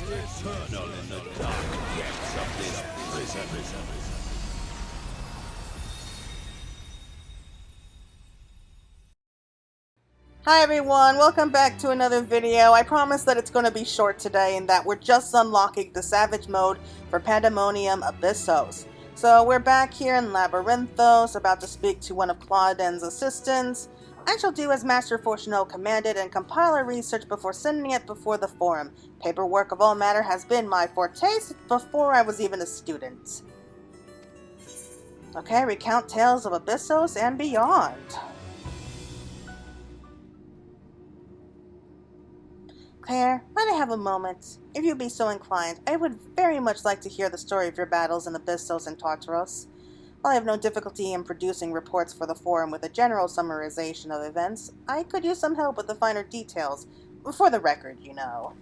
eternal in the dark depths of this prison. Hi everyone, welcome back to another video. I promise that it's going to be short today and that we're just unlocking the Savage mode for Pandaemonium Abyssos. So we're back here in Labyrinthos, about to speak to one of Clauden's assistants. I shall do as Master Fortuneau commanded and compile our research before sending it before the forum. Paperwork of all matter has been my forte before I was even a student. Okay, recount tales of Abyssos and beyond. Claire, might I have a moment? If you'd be so inclined, I would very much like to hear the story of your battles in Abyssos and Tartaros. While I have no difficulty in producing reports for the forum with a general summarization of events, I could use some help with the finer details. For the record, you know.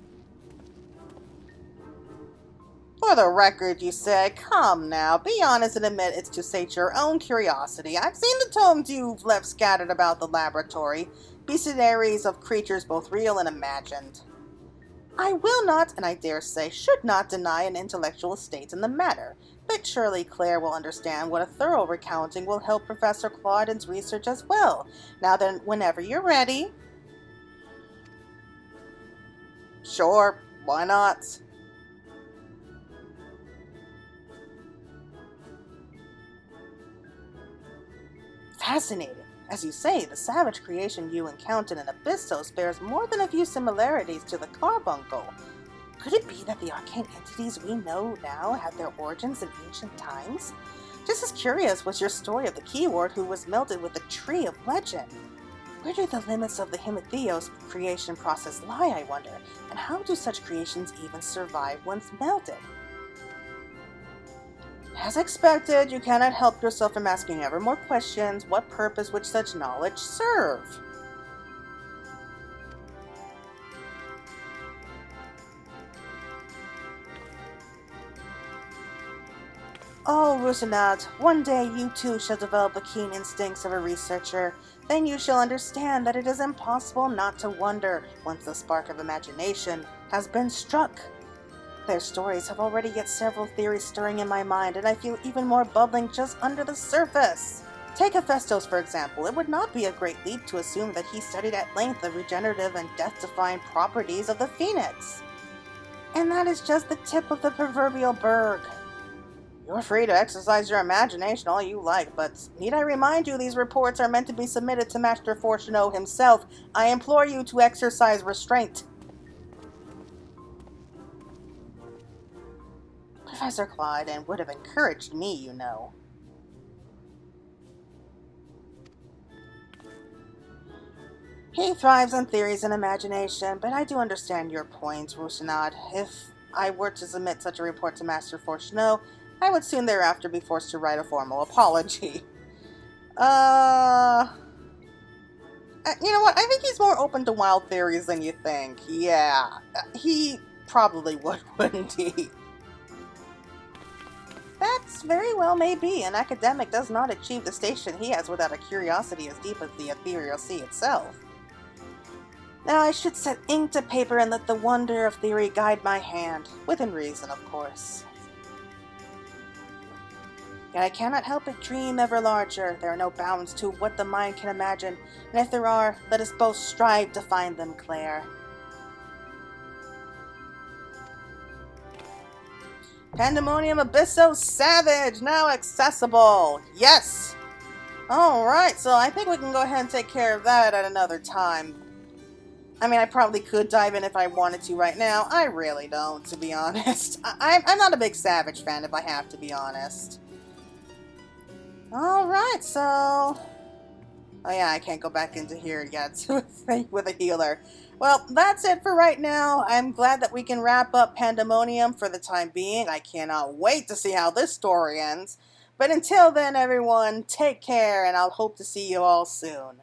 For the record, you say? Come now, be honest and admit it's to sate your own curiosity. I've seen the tomes you've left scattered about the laboratory, bestiaries of creatures both real and imagined. I will not, and I dare say should not, deny an intellectual state in the matter, but surely Claire will understand what a thorough recounting will help Professor Clauden's research as well. Now then, whenever you're ready. Sure, why not? Fascinating. As you say, the savage creation you encountered in Abyssos bears more than a few similarities to the carbuncle. Could it be that the arcane entities we know now had their origins in ancient times? Just as curious was your story of the keyword who was melted with the tree of legend. Where do the limits of the Hemitheos creation process lie, I wonder, and how do such creations even survive once melted? As expected, you cannot help yourself from asking ever more questions. What purpose would such knowledge serve? Oh, Rusinat, one day you too shall develop the keen instincts of a researcher. Then you shall understand that it is impossible not to wonder once the spark of imagination has been struck. Their stories have already yet several theories stirring in my mind, and I feel even more bubbling just under the surface. Take Hephaestus, for example. It would not be a great leap to assume that he studied at length the regenerative and death-defying properties of the phoenix. And that is just the tip of the proverbial berg. You're free to exercise your imagination all you like, but need I remind you these reports are meant to be submitted to Master Fortuneau himself. I implore you to exercise restraint. Professor Claude would have encouraged me, you know. He thrives on theories and imagination, but I do understand your point, Rusinad. If I were to submit such a report to Master Fortuneau, I would soon thereafter be forced to write a formal apology. You know what? I think he's more open to wild theories than you think. Yeah, he probably would, wouldn't he? That's very well may be. An academic does not achieve the station he has without a curiosity as deep as the ethereal sea itself. Now I should set ink to paper and let the wonder of theory guide my hand, within reason, of course. Yet I cannot help but dream ever larger. There are no bounds to what the mind can imagine, and if there are, let us both strive to find them, Claire. Pandaemonium Abyssos Savage, now accessible. Yes! Alright, so I think we can go ahead and take care of that at another time. I mean, I probably could dive in if I wanted to right now. I really don't, to be honest. I'm not a big Savage fan, if I have to be honest. Alright, so... Oh yeah, I can't go back into here yet with a healer. Well, that's it for right now. I'm glad that we can wrap up Pandaemonium for the time being. I cannot wait to see how this story ends. But until then, everyone, take care, and I'll hope to see you all soon.